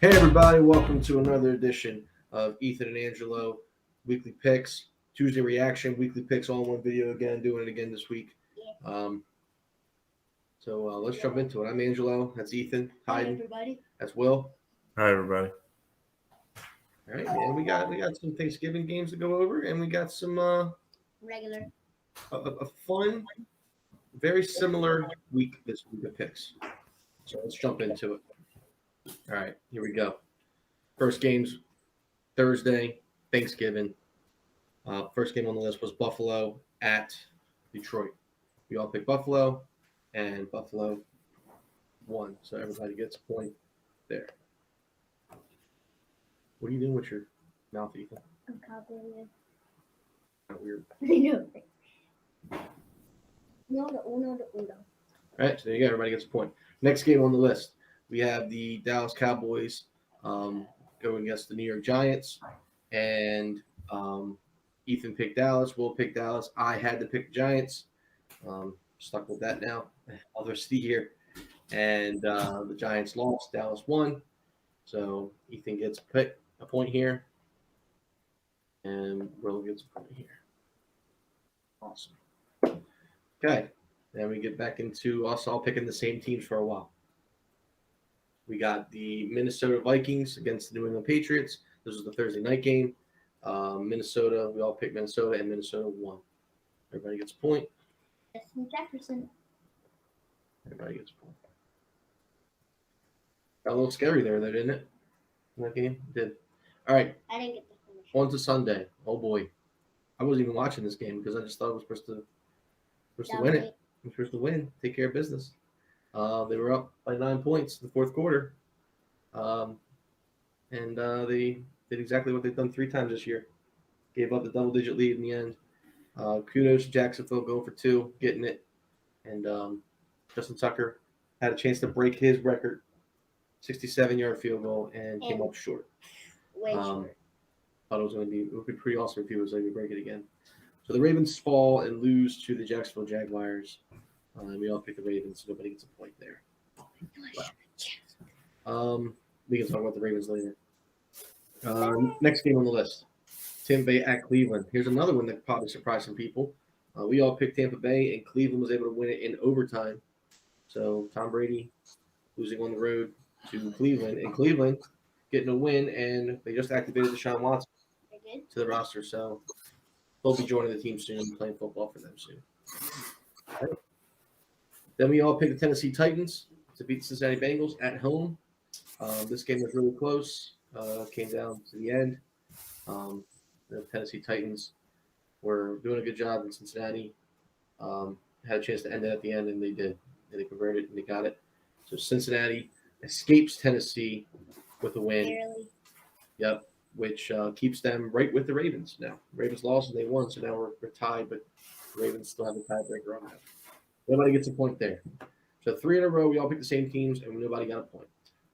Hey everybody, welcome to another edition of Ethan and Angelo weekly picks, Tuesday reaction, weekly picks, all in one video again, doing it again this week. Um, so let's jump into it. I'm Angelo. That's Ethan. Hi, Hayden. everybody. That's Will. Hi, everybody. All right, man. We got some Thanksgiving games to go over, and we got some Regular. a fun, very similar week this week of picks. So let's jump into it. All right, here we go. First games Thursday, Thanksgiving. First game on the list was Buffalo at Detroit. We all picked Buffalo, and Buffalo won. So everybody gets a point there. What are you doing with your mouth, Ethan? I'm copying you. Kind of weird. I know. Uno. All right, so there you go. Everybody gets a point. Next game on the list, we have the Dallas Cowboys going against the New York Giants, and Ethan picked Dallas. Will picked Dallas. I had to pick the Giants. Stuck with that now. All the rest of the year. And the Giants lost. Dallas won. So Ethan gets a point here. And Will gets a point here. Awesome. Okay. Then we get back into us all picking the same teams for a while. We got the Minnesota Vikings against the New England Patriots. This was the Thursday night game. Minnesota, we all picked Minnesota, and Minnesota won. Everybody gets a point. Justin Jefferson. Everybody gets a point. Got a little scary there, though, didn't it? That game? It did. All right. I didn't get the finish. On to Sunday. Oh, boy. I wasn't even watching this game because I just thought it was supposed to win it. It was supposed to win, take care of business. They were up by 9 points in the fourth quarter. And they did exactly what they've done 3 times this year. Gave up the double-digit lead in the end. Kudos to Jacksonville going for 2, getting it. And Justin Tucker had a chance to break his record, 67-yard field goal, and came up short. Way short. Thought it would be pretty awesome if he was able to break it again. So the Ravens fall and lose to the Jacksonville Jaguars. We all picked the Ravens, so nobody gets a point there. Wow. We can talk about the Ravens later. Next game on the list, Tampa Bay at Cleveland. Here's another one that probably surprised some people. We all picked Tampa Bay, and Cleveland was able to win it in overtime. So Tom Brady losing on the road to Cleveland, and Cleveland getting a win, and they just activated Deshaun Watson to the roster. So he'll be joining the team soon and playing football for them soon. Right. Then we all picked the Tennessee Titans to beat the Cincinnati Bengals at home. This game was really close. Came down to the end. The Tennessee Titans were doing a good job in Cincinnati. Had a chance to end it at the end, and they did. And they converted, and they got it. So Cincinnati escapes Tennessee with a win. Barely. Yep, which keeps them right with the Ravens now. Ravens lost, and they won, so now we're tied, but the Ravens still have a tiebreaker on that. Nobody gets a point there. So 3 in a row, we all picked the same teams, and nobody got a point.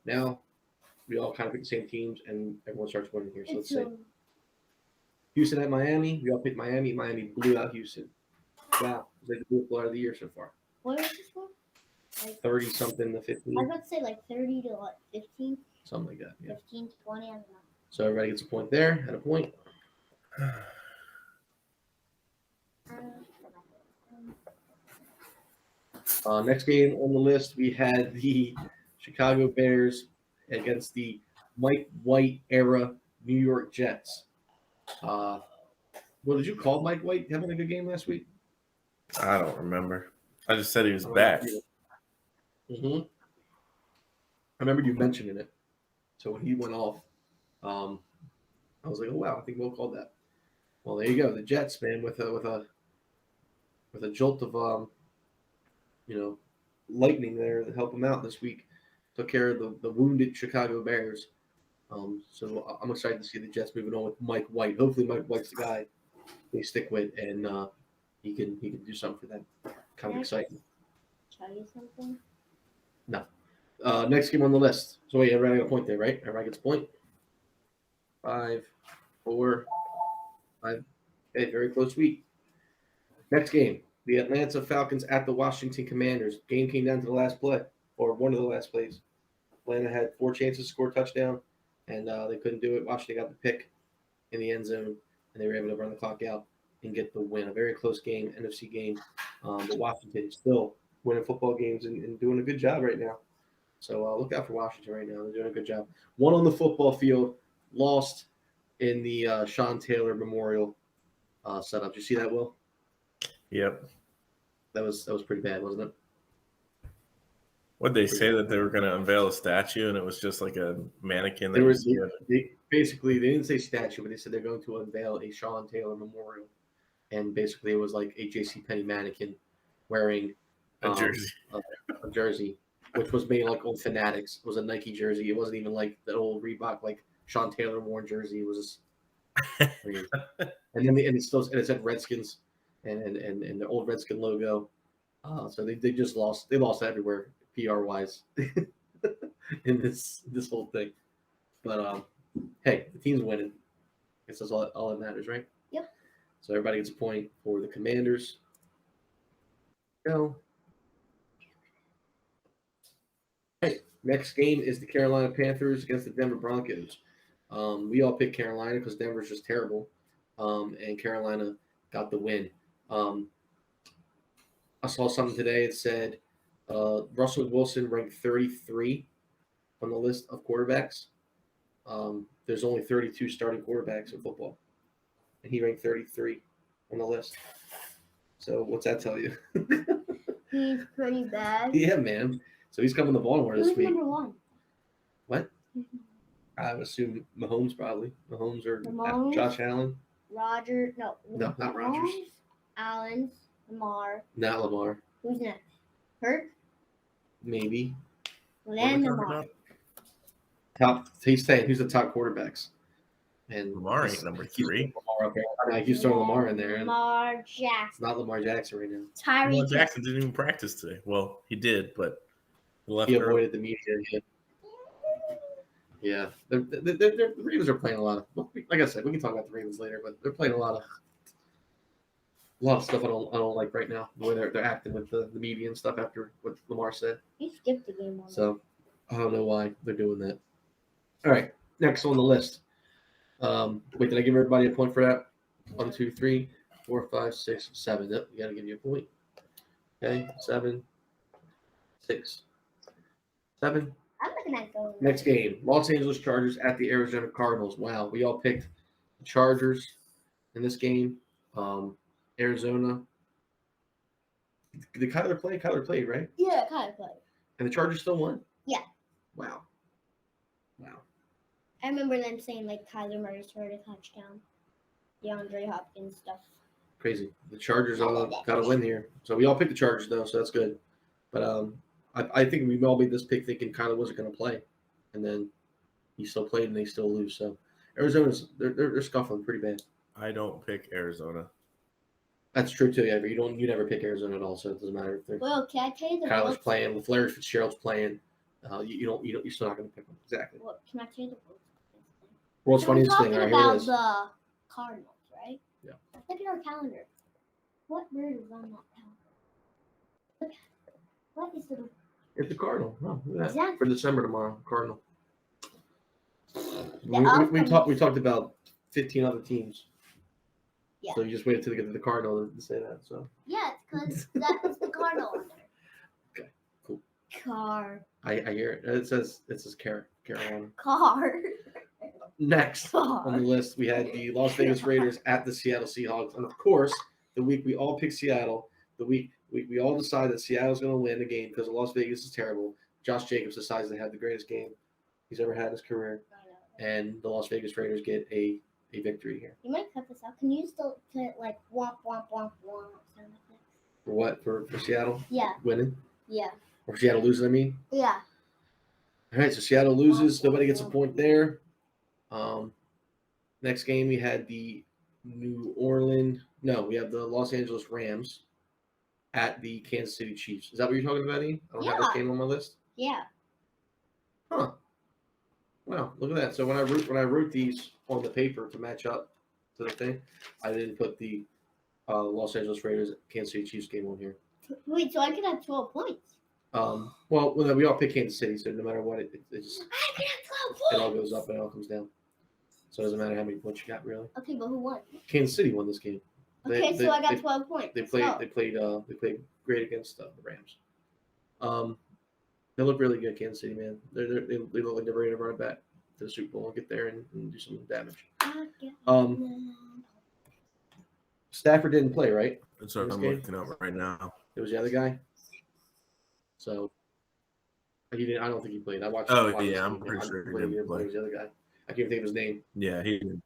Now, we all kind of pick the same teams, and everyone starts winning here. So let's see. Houston at Miami. We all picked Miami. Miami blew out Houston. Wow. It was like the best player of the year so far. What was this one? Like 30-something to 15. I was about to say like 30 to what, 15? Something like that, yeah. 15 to 20, I don't know. So everybody gets a point there. At a point. Next game on the list, we had the Chicago Bears against the Mike White era New York Jets. What did you call Mike White having a good game last week? I don't remember. I just said he was back. I remember you mentioning it. So when he went off, I was like, "Oh wow, I think Will called that." Well, there you go. The Jets, man, with a jolt of lightning there to help them out this week, took care of the wounded Chicago Bears. So I'm excited to see the Jets moving on with Mike White. Hopefully, Mike White's the guy they stick with, and he can do something for them. Kind of exciting. Tell you something? No. Next game on the list. So wait, everybody got a point there, right? Everybody gets a point. 5, 4, 5. Okay, very close week. Next game, the Atlanta Falcons at the Washington Commanders. Game came down to the last play, or one of the last plays. Atlanta had 4 chances to score a touchdown, and they couldn't do it. Washington got the pick in the end zone, and they were able to run the clock out and get the win. A very close game, NFC game, but Washington is still winning football games and doing a good job right now. So look out for Washington right now. They're doing a good job. One on the football field, lost in the Sean Taylor Memorial setup. Did you see that, Will? Yep. That was pretty bad, wasn't it? What they say that they were going to unveil a statue, and it was just like a mannequin. They basically they didn't say statue, but they said they're going to unveil a Sean Taylor Memorial, and basically it was like a JCPenney mannequin wearing a jersey, a jersey, which was made like old Fanatics. It was a Nike jersey. It wasn't even like the old Reebok like Sean Taylor worn jersey. It was just weird. And then it said Redskins and the old Redskin logo. So they just lost. They lost everywhere PR wise in this whole thing. But hey, the team's winning. I guess that's all that matters, right? Yep. So everybody gets a point for the Commanders. Go. Hey, next game is the Carolina Panthers against the Denver Broncos. We all picked Carolina because Denver's just terrible, and Carolina got the win. I saw something today. It said Russell Wilson ranked 33 on the list of quarterbacks. There's only 32 starting quarterbacks in football, and he ranked 33 on the list. So what's that tell you? He's pretty bad. Yeah, man. So he's coming to Baltimore this Who's week. number one? What? I would assume Mahomes probably. Mahomes or Mahomes? Josh Allen. No, not Rodgers. Mahomes, Allen, Lamar. Not Lamar. Who's next? Hurt? Maybe. Then Lamar. He's saying who's the top quarterbacks. And Lamar ain't number 3. Lamar, okay. I know, he's throwing Lamar in there. And Lamar Jackson. it's not Lamar Jackson right now. Lamar Jackson didn't even practice today. Well, he did, but he avoided the media. Yeah. The Ravens are playing a lot of, like I said, we can talk about the Ravens later, but they're playing a lot of stuff I don't like right now. The way they're acting with the media and stuff after what Lamar said. He skipped the game. So I don't know why they're doing that. All right, next on the list. Wait, did I give everybody a point for that? 1, 2, 3, 4, 5, 6, 7. Yep, you got to give you a point. Okay, 7, 6, 7. I'm looking at going. Next game, Los Angeles Chargers at the Arizona Cardinals. Wow, we all picked the Chargers in this game. Arizona. Did Kyler play? Kyler played, right? Yeah, Kyler played. And the Chargers still won? Yeah. Wow. I remember them saying like Kyler Murray scored a touchdown. DeAndre Hopkins stuff. Crazy. The Chargers got a win here. So we all picked the Chargers though, so that's good. But I think we all made this pick thinking Kyler wasn't going to play, and then he still played and they still lose. So Arizona's they're scuffling pretty bad. I don't pick Arizona. That's true too. Yeah, but you never pick Arizona at all, so it doesn't matter if they're Well, can I tell you the Kyler's votes? playing, Larry Fitzgerald's playing. You're still not going to pick them. Exactly. Well, can I tell you the votes? World's So we're funniest thing. talking All right, here it about is. the Cardinals, right? Yeah. Look at our calendar. What word is on that calendar? What is the? It's the Cardinal. Oh, look at that. Exactly. For December tomorrow, Cardinal. We upcoming- talked about 15 other teams. Yeah. So you just waited till they get to the Cardinal to say that. So Yeah, it's because that was the Cardinal on there. Okay, cool. Car. I hear it. It says Carolina. Car. Next on the Car. list, we had the Las Vegas Raiders at the Seattle Seahawks, and of course, the week we all picked Seattle. The week we all decide that Seattle's going to win the game because Las Vegas is terrible. Josh Jacobs decides they have the greatest game he's ever had in his career, and the Las Vegas Raiders get a victory here. You might cut this out. Can you still put like womp womp womp womp sound effects? For what? For Seattle Yeah. winning? Yeah. Or Seattle losing, I mean? Yeah. All right, so Seattle loses. Nobody gets a point there. Next game, we had the we have the Los Angeles Rams at the Kansas City Chiefs. Is that what you're talking about, Ian? I don't have this game on my list. Yeah. Huh. Wow, look at that. So when I wrote these on the paper to match up to the thing, I didn't put the Los Angeles Raiders Kansas City Chiefs game on here. Wait, so I could have 12 points. Well, we all pick Kansas City, so no matter what, it just I can have 12 it all points. goes up and it all comes down. So it doesn't matter how many points you got, really. Okay, but who won? Kansas City won this game. Okay, so I got 12 points. They Let's played. go. They played great against the Rams. They look really good, Kansas City, man. They look like they're ready to run it back to the Super Bowl and get there and do some damage. Stafford didn't play, right? That's what This I'm game? looking up right now. It was the other guy. So he didn't. I don't think he played. I watched. Oh, watched yeah, this I'm game. pretty sure he believe didn't play. It was the other guy. I can't even think of his name. Yeah, he did.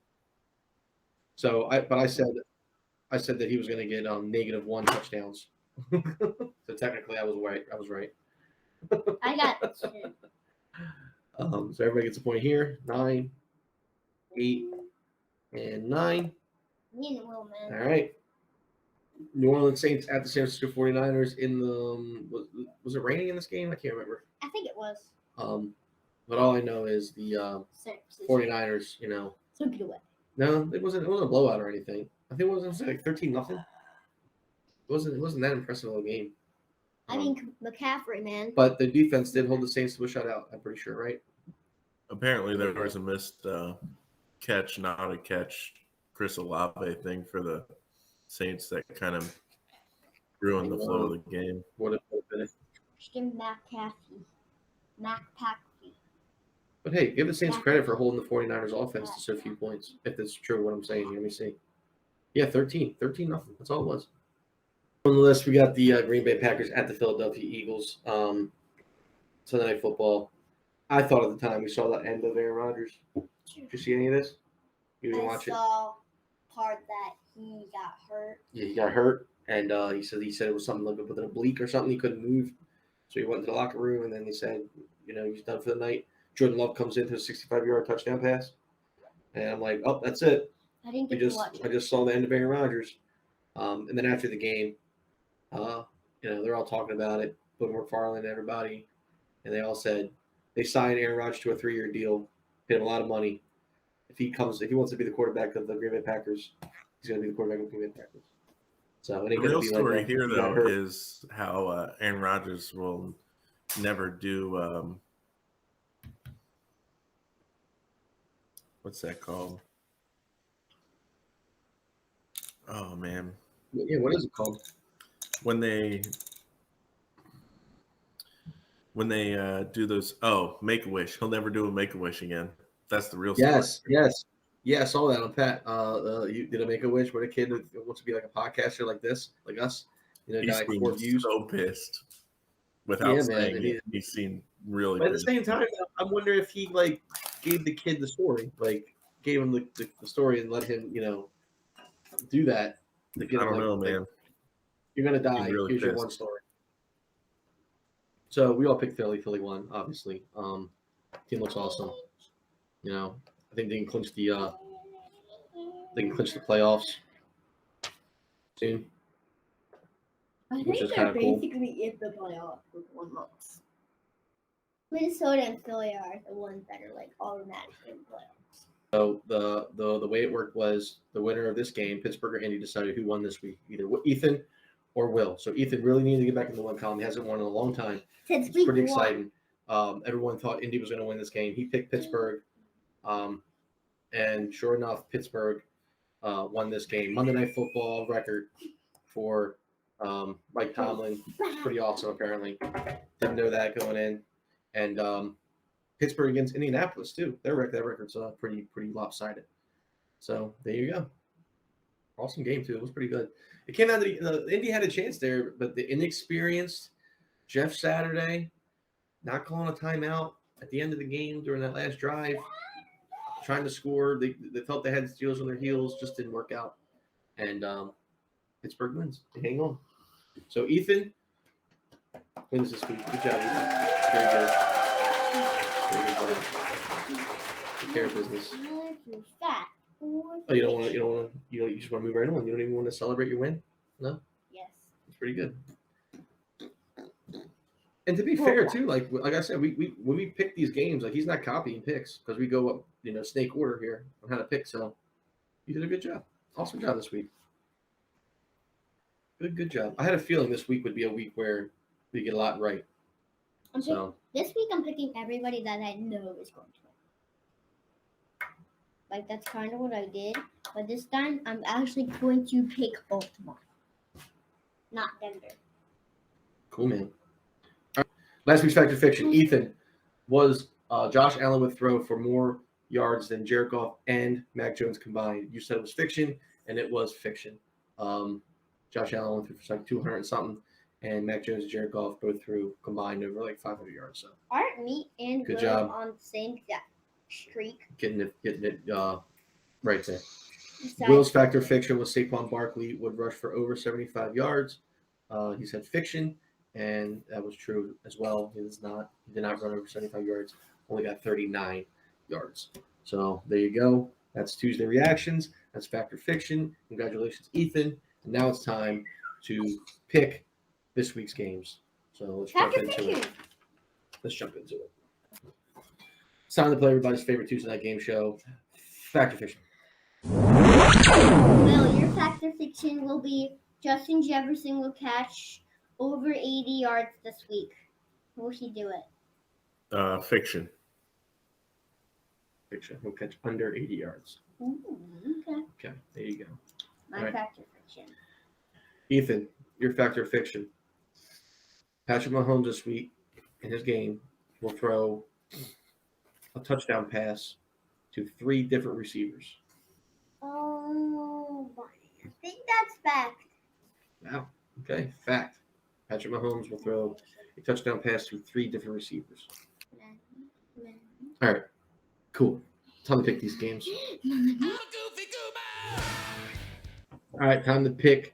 So I said that he was going to get -1 touchdowns. So technically, I was right. I got 2. So everybody gets a point here. 9, 8, and 9. Me and Will, man. All right. New Orleans Saints at the San Francisco 49ers in the was it raining in this game? I can't remember. I think it was. But all I know is the 49ers, Took it away. no, it wasn't a blowout or anything. I think it was like 13-0. It wasn't that impressive of a game. I mean, McCaffrey, man. But the defense did hold the Saints to a shutout, I'm pretty sure, right? Apparently, there was a missed catch, not a catch, Chris Olave thing for the Saints that kind of ruined the flow of the game. Would have been it. Christian McCaffrey. But hey, give the Saints credit for holding the 49ers offense to so few points. If that's true, what I'm saying. Let me see. Yeah, 13-0. That's all it was. On the list, we got the Green Bay Packers at the Philadelphia Eagles. Sunday Night Football. I thought at the time we saw the end of Aaron Rodgers. Did you see any of this? You didn't watch it? I saw part that he got hurt. Yeah, he got hurt, and he said it was something like with an oblique or something. He couldn't move, so he went to the locker room, and then they said, he's done for the night. Jordan Love comes in for a 65-yard touchdown pass, and I'm like, oh, that's it. I didn't get to watch it. I just saw the end of Aaron Rodgers. And then after the game, they're all talking about it, Book McFarland, everybody, and they all said they signed Aaron Rodgers to a 3-year deal, paid him a lot of money. If he wants to be the quarterback of the Green Bay Packers, he's going to be the quarterback of the Green Bay Packers. So The real story here, though, is how Aaron Rodgers will never do what's that called? Oh, man. Yeah, what is it called? When they do those, Make-A-Wish. He'll never do a Make-A-Wish again. That's the real story. Yes. Yeah, I saw that on Pat. You did a Make-A-Wish with a kid who wants to be like a podcaster like this, like us. He seemed so pissed without saying it. He seemed really But at the pissed. same time, I wonder if he gave the kid the story, gave him the story and let him, do that. I don't know, man. You're gonna die. Really Here's your pissed. one story. So we all picked Philly. Philly won, obviously. Team looks awesome. I think they can clinch the playoffs soon. I Which think is they're kinda cool. basically in the playoffs with 1 loss. Minnesota and Philly are the ones that are automatically in the playoffs. So the way it worked was the winner of this game, Pittsburgh or Indy, decided who won this week, either Ethan or Will. So Ethan really needed to get back in the win column. He hasn't won in a long time. Since It's week pretty 1. exciting. Everyone thought Indy was going to win this game. He picked Pittsburgh, and sure enough, Pittsburgh won this game. Monday Night Football record for Mike Tomlin. Pretty awesome, apparently. Didn't know that going in. And Pittsburgh against Indianapolis, too. That record's pretty lopsided. So there you go. Awesome game, too. It was pretty good. It came out that Indy had a chance there, but the inexperienced Jeff Saturday not calling a timeout at the end of the game during that last drive, trying to score. They felt they had Steelers on their heels, just didn't work out. And Pittsburgh wins. They hang on. So Ethan wins this week. Good job, Ethan. Very good. Take care of business. Fat. Oh, you just want to move right on. You don't even want to celebrate your win? No? Yes. It's pretty good. And to be fair, too, like I said, we when we pick these games, he's not copying picks because we go up, snake order here on how to pick. So you did a good job. Awesome job this week. Good job. I had a feeling this week would be a week where we get a lot right. This week I'm picking everybody that I know is going to win. Like that's kind of what I did, but this time I'm actually going to pick Baltimore, not Denver. Cool, man. All right. Last week's Fact or Fiction. Ethan, was Josh Allen would throw for more yards than Jared Goff and Mac Jones combined. You said it was fiction, and it was fiction. Josh Allen went through for like 200 and something, and Mac Jones and Jared Goff both threw combined over like 500 yards. So Aren't me and Good Will job. on the same exact streak? getting it right there. Besides- Will's Fact or Fiction was Saquon Barkley would rush for over 75 yards. He said fiction, and that was true as well. He did not run over 75 yards. Only got 39 yards. So there you go. That's Tuesday reactions. That's Fact or Fiction. Congratulations, Ethan. And now it's time to pick this week's games. So let's Fact or jump into it. fiction? Let's jump into it. It's time to play everybody's favorite Tuesday night game show, Fact or Fiction. Well, your fact or fiction will be Justin Jefferson will catch over 80 yards this week. Will he do it? Fiction. Fiction. He'll catch under 80 yards. Ooh, okay. Okay, there you go. My All right. fact or fiction. Ethan, your Fact or Fiction. Patrick Mahomes this week in his game will throw a touchdown pass to 3 different receivers. Oh, I think that's fact. Wow. Okay, fact. Patrick Mahomes will throw a touchdown pass to 3 different receivers. All right, cool. Time to pick these games. All right, time to pick.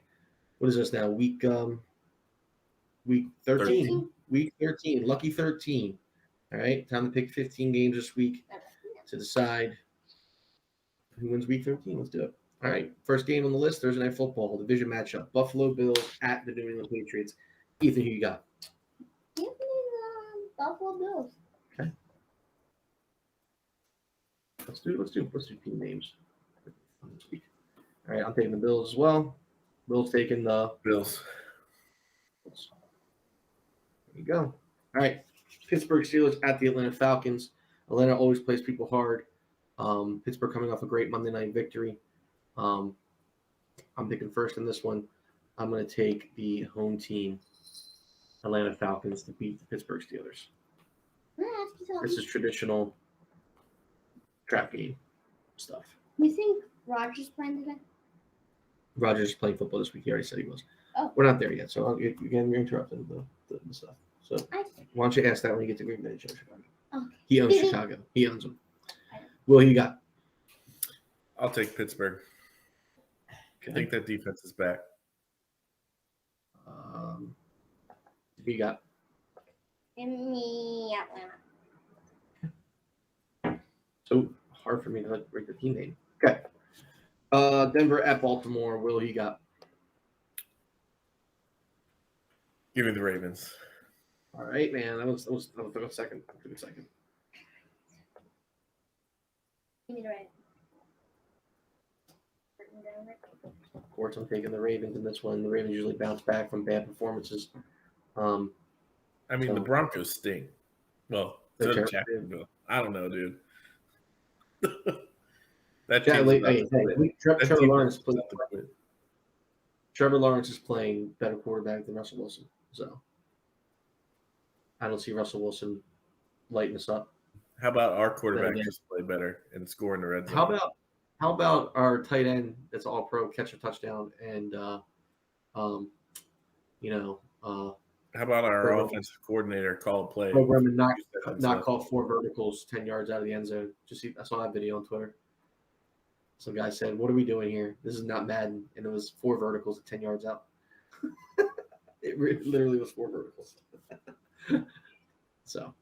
What is this now? Week 13. Week 13. Lucky 13. All right, time to pick 15 games this week to decide who wins Week 13. Let's do it. All right, first game on the list, Thursday Night Football, division matchup. Buffalo Bills at the New England Patriots. Ethan, who you got? Give me the Buffalo Bills. Okay. Let's do team names this week. All right, I'm taking the Bills as well. Bills taking the Bills. There you go. All right, Pittsburgh Steelers at the Atlanta Falcons. Atlanta always plays people hard. Pittsburgh coming off a great Monday night victory. I'm picking first in this one. I'm going to take the home team, Atlanta Falcons, to beat the Pittsburgh Steelers. This is traditional trap game stuff. You think Rodgers playing today? Rodgers is playing football this week. He already said he was. Oh. We're not there yet, so again, you're interrupting the stuff. So why don't you ask that when you get to Green Bay, Chicago? Okay. He owns Chicago. He owns them. Will, who you got? I'll take Pittsburgh. I think that defense is back. Who you got? Give me Atlanta. So hard for me to break the team name. Okay. Denver at Baltimore. Will, who you got? Give me the Ravens. All right, man. That was a second. Give me a second. Give me the Ravens. Of course, I'm taking the Ravens in this one. The Ravens usually bounce back from bad performances. I mean, the Broncos stink. Well, so They're does terrible. Jacksonville. I don't know, dude. That Yeah, team's hey, That Trevor team Lawrence is plays. about to quit. Trevor Lawrence is playing better quarterback than Russell Wilson. So I don't see Russell Wilson lighting us up. How about our quarterback Yeah. just play better and score in the red zone? How about our tight end that's all pro catch a touchdown and How about our program- offensive coordinator call a play? program and not Use that himself. call 4 verticals 10 yards out of the end zone? I saw that video on Twitter. Some guy said, "What are we doing here? This is not Madden," and it was 4 verticals at 10 yards out. It literally was 4 verticals. So,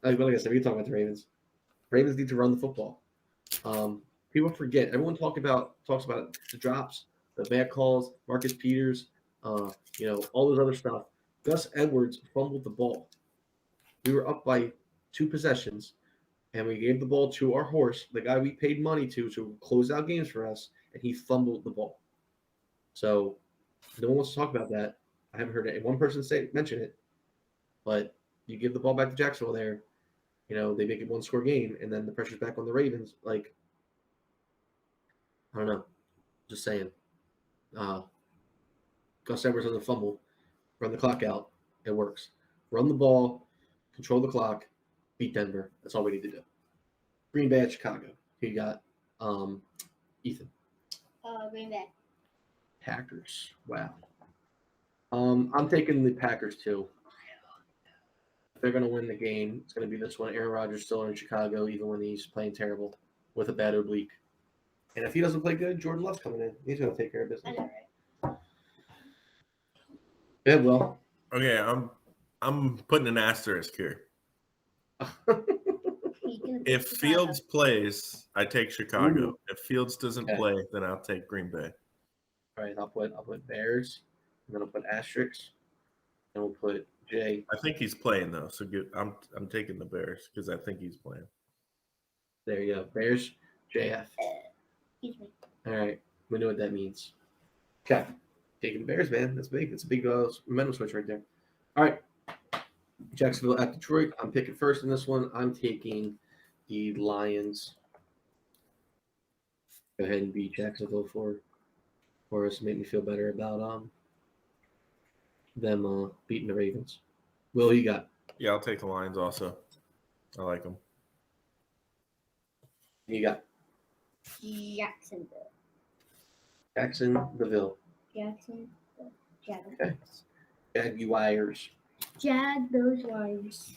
like I said, we talk about the Ravens. Ravens need to run the football. People forget. Everyone talks about the drops, the bad calls, Marcus Peters, all those other stuff. Gus Edwards fumbled the ball. We were up by 2 possessions, and we gave the ball to our horse, the guy we paid money to close out games for us, and he fumbled the ball. So no one wants to talk about that. I haven't heard one person mention it, but You give the ball back to Jacksonville there. They make it 1-score game, and then the pressure's back on the Ravens. Like, I don't know. Just saying. Gus Edwards doesn't fumble. Run the clock out. It works. Run the ball. Control the clock. Beat Denver. That's all we need to do. Green Bay at Chicago. Who you got? Ethan. Green Bay. Packers. Wow. I'm taking the Packers too. They're going to win the game. It's going to be this one. Aaron Rodgers still in Chicago, even when he's playing terrible with a bad oblique. And if he doesn't play good, Jordan Love's coming in. He's going to take care of I business. know, right? Yeah, well. Okay, I'm putting an asterisk here. If Fields plays, I take Chicago. Ooh. If Fields doesn't play, then I'll take Green Bay. All right, I'll put Bears, and then I'll put asterisks, and we'll put J. I think he's playing though, so good. I'm taking the Bears because I think he's playing. There you go, Bears, JF. Excuse me. All right, we know what that means. Okay, taking the Bears, man. That's big. That's a big momentum switch right there. All right, Jacksonville at Detroit. I'm picking first in this one. I'm taking the Lions. Go ahead and beat Jacksonville for us. Make me feel better about them beating the Ravens. Will, you got? Yeah, I'll take the Lions also. I like them. You got Jacksonville. Jacksonville. Okay. Jaguars. Jag those wires.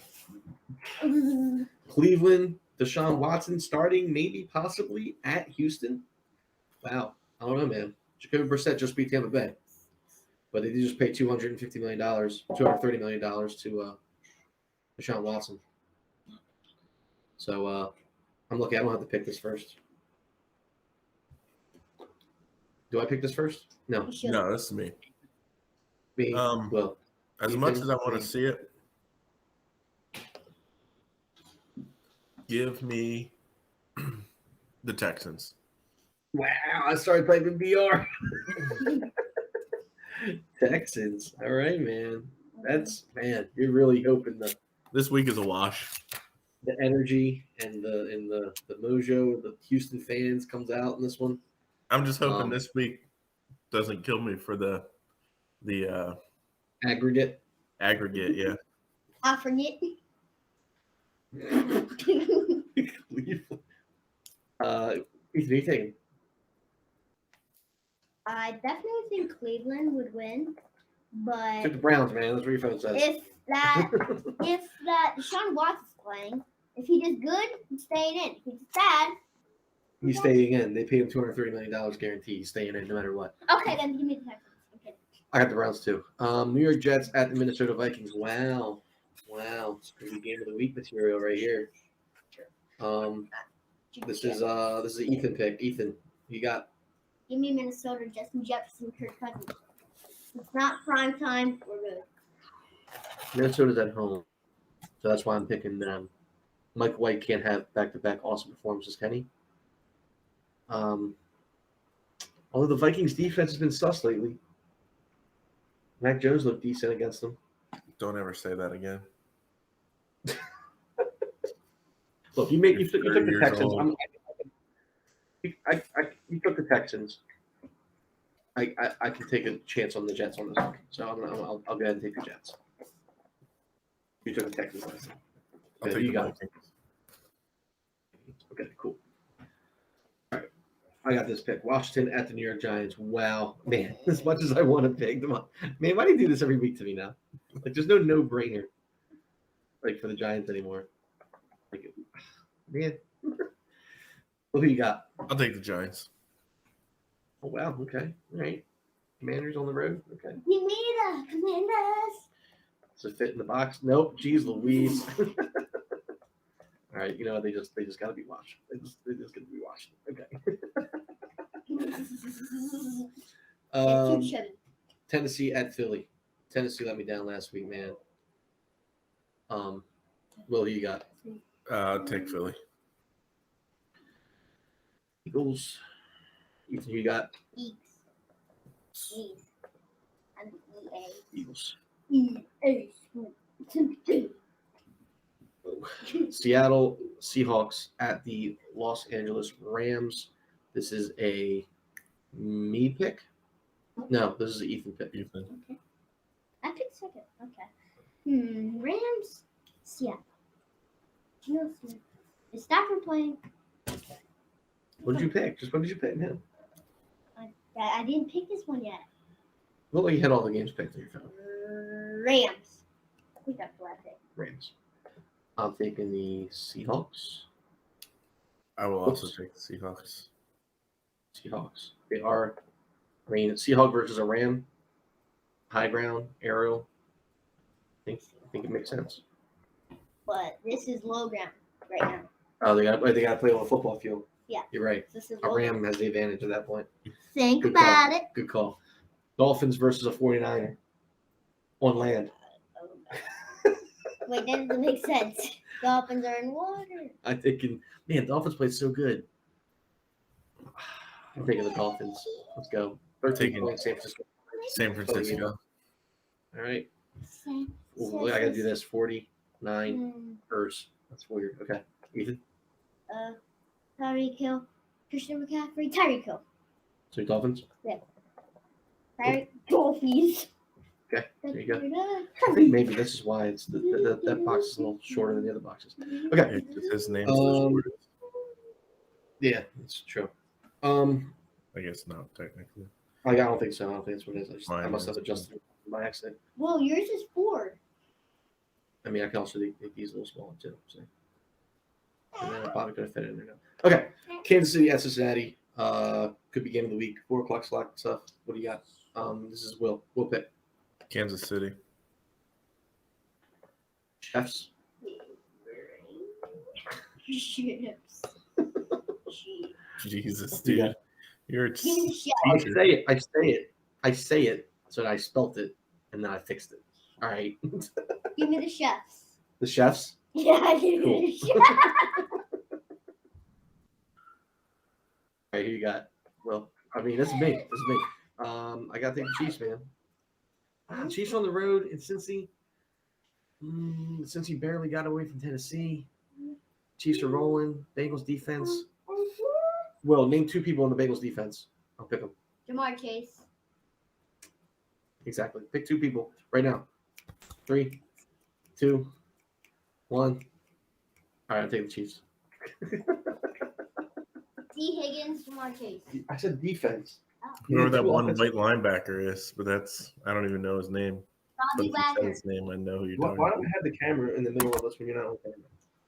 Cleveland, Deshaun Watson starting, maybe, possibly, at Houston. Wow. I don't know, man. Jacoby Brissett just beat Tampa Bay. But they did just pay $250 million, $230 million to Deshaun Watson. So I'm lucky I don't have to pick this first. Do I pick this first? No. No, this is me. Me. Well, as much as I want to see it, give me the Texans. Wow, I started playing with BR. Texans. All right, man. You're really hoping This week is a wash. the energy and the mojo, the Houston fans comes out in this one. I'm just hoping this week doesn't kill me for the Aggregate. Yeah. I forget. Ethan, who you taking? I definitely think Cleveland would win, but Took the Browns, man. That's what your phone says. if that Deshaun Watson's playing, if he does good, he's staying in. If he does bad, He's staying in. They paid him $230 million guarantee. He's staying in no matter what. okay, then give me the Texans. I'm kidding. I got the Browns too. New York Jets at the Minnesota Vikings. Wow. It's gonna be game of the week material right here. This is an Ethan pick. Ethan, you got? Give me Minnesota, Justin Jefferson, Kirk Cousins. It's not prime time. We're good. Minnesota's at home, so that's why I'm picking them. Mike White can't have back-to-back awesome performances, can he? Although the Vikings defense has been sus lately. Mac Jones looked decent against them. Don't ever say that again. Look, you took the Texans. You took the Texans. I can take a chance on the Jets on this one, so I'll go ahead and take the Jets. You took the Texans last time. I'll Okay, take you the got Vikings. Okay, cool. All right, I got this pick. Washington at the New York Giants. Wow, man! As much as I want to pick them up, man, why do you do this every week to me now? Like, there's no brainer, like for the Giants anymore. Like, man. Who you got? I'll take the Giants. Oh wow. Okay. All right. Commanders on the road. Okay. Give me the Commanders. Does it fit in the box? Nope. Jeez Louise. All right. You know they just got to be watched. They just got to be watched. Okay. Tennessee at Philly. Tennessee let me down last week, man. Will, who you got? Take Philly. Eagles. Ethan, who you got? And Eagles. EA. Seattle Seahawks at the Los Angeles Rams. This is a me pick. No, this is an Ethan pick. Ethan. Okay. I picked second. Okay. Rams. Seattle. Geno Smith. Is Stafford playing? What did you pick? Just what did you pick, man? I didn't pick this one yet. Look like you had all the games picked on your phone. Rams. I think that's what I picked. Rams. I'm taking the Seahawks. I will also Oops. take the Seahawks. Seahawks. They are. I mean, Seahawk versus a Ram. High ground, aerial. I think it makes sense. But this is low ground right now. Oh, they got to play on a football field. Yeah. You're right. This is A low Ram ground. has the advantage at that point. Think Good about call. it. Good call. Dolphins versus a 49er on land. Wait, that doesn't make sense. Dolphins are in water. I'm thinking, man, Dolphins played so good. I'm taking the Dolphins. Let's go. 13 Taking- points, San Francisco. San Francisco. All right. Ooh, I got to do this. 49 ers. That's weird. Okay. Ethan? Tyreek Hill. Christian McCaffrey. Tyreek Hill. So Dolphins? Tyreek Dolphins. Okay. There you go. I think maybe this is why it's that box is a little shorter than the other boxes. Okay. It just his name's Yeah, it's true. I guess not technically. I don't think so. I don't think that's what it is. I Mine must is. have adjusted it by accident. Well, yours is 4. I mean, I can also make these a little smaller too. So. And then I probably could have fit it in there now. Okay. Kansas City at Cincinnati. Could be game of the week. 4 o'clock slot stuff. What do you got? This is Will. Will pick. Kansas City. Chefs. Chips. Jesus, dude. Yeah. You're a Give me the chef. I teacher. say it. So I spelt it and then I fixed it. All right. Give me the chefs. The chefs. Yeah, give me the chefs. All right, who you got? Well, I mean, this is me. I got to take the Chiefs, man. Chiefs on the road in Cincy. Cincy barely got away from Tennessee. Chiefs are rolling. Bengals defense. Well, name 2 people in the Bengals defense. I'll pick them. Jamar Chase. Exactly. Pick 2 people right now. 3, 2, 1. All right, I'll take the Chiefs. D. Higgins, Jamar Chase. I said defense. Whoever that Two one offensive- white linebacker is, but I don't even know his name. But Bobby if you said Wagner. his name, I know who you're Why talking don't about. we have the camera in the middle of us when you're not on camera?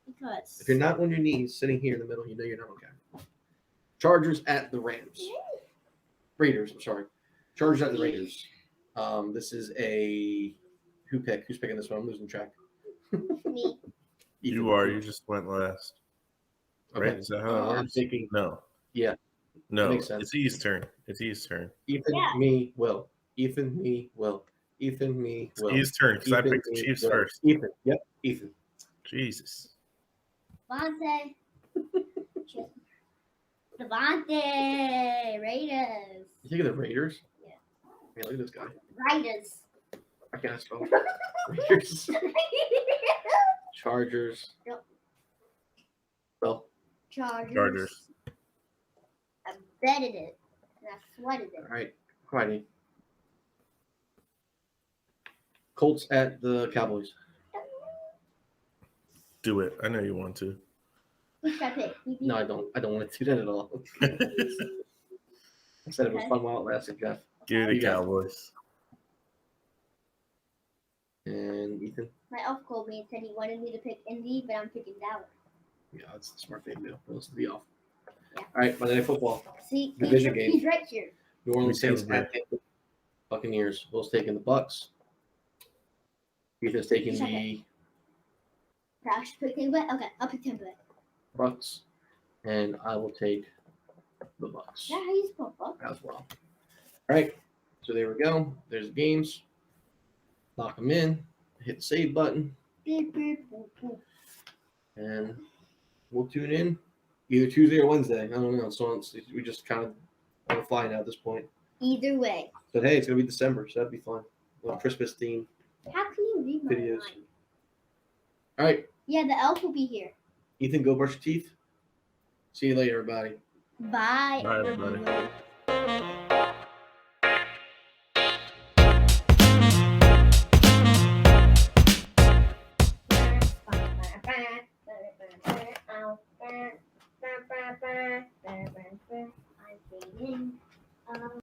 Because. If you're not on your knees, sitting here in the middle, you know you're not on camera. Chargers at the Rams. Raiders, I'm sorry. Chargers at the Raiders. This is a who's picking this one? I'm losing track. Me. You are. You just went last. Right? Okay. Is that how that I'm works? thinking No. Yeah. No. Makes sense. It's E's turn. It's E's turn. Ethan, Yeah. me, Will. Ethan, me, Will. Ethan, me, It's Will. E's turn because I Ethan, picked the me, Chiefs Will. first. Ethan. Yep. Ethan. Jesus. Devontae. Devontae. Raiders. You think of the Raiders? Yeah. Man, look at this guy. Raiders. I can't spell. Raiders. Chargers. Yep. Well, Chargers. I betted it. And I sweated it. all right. Quiet. Colts at the Cowboys. Do it. I know you want to. Who should I pick? No, I don't. I don't want to do that at all. I said it was Okay. fun while it lasted, Jeff. Give me the You got it. Cowboys. And Ethan. My elf called me and said he wanted me to pick Indy, but I'm picking Dallas. Yeah, that's the smart thing to do. Listen to the off. Yeah. All right, Monday Night Football. See, Division game. he's right here. New Orleans Me too, Saints man. at the Buccaneers. Will's taking the Bucks. Ethan's taking Second. the I should pick Tampa Bay? Okay, I'll pick Tampa Bay. Bucks, and I will take the Bucks Is that how you spell fuck? as well. All right, so there we go. There's the games. Lock them in. Hit the save button, Beep, beep, boop, boop. and we'll tune in either Tuesday or Wednesday. I don't know. So we just kind of on the fly now at this point. Either way. But hey, it's gonna be December, so that'd be fun. A little Christmas theme. How can you read my Videos. mind? All right, Yeah, the elf will be here. Ethan, go brush your teeth. See you later, everybody. Bye, Bye, everybody. everyone.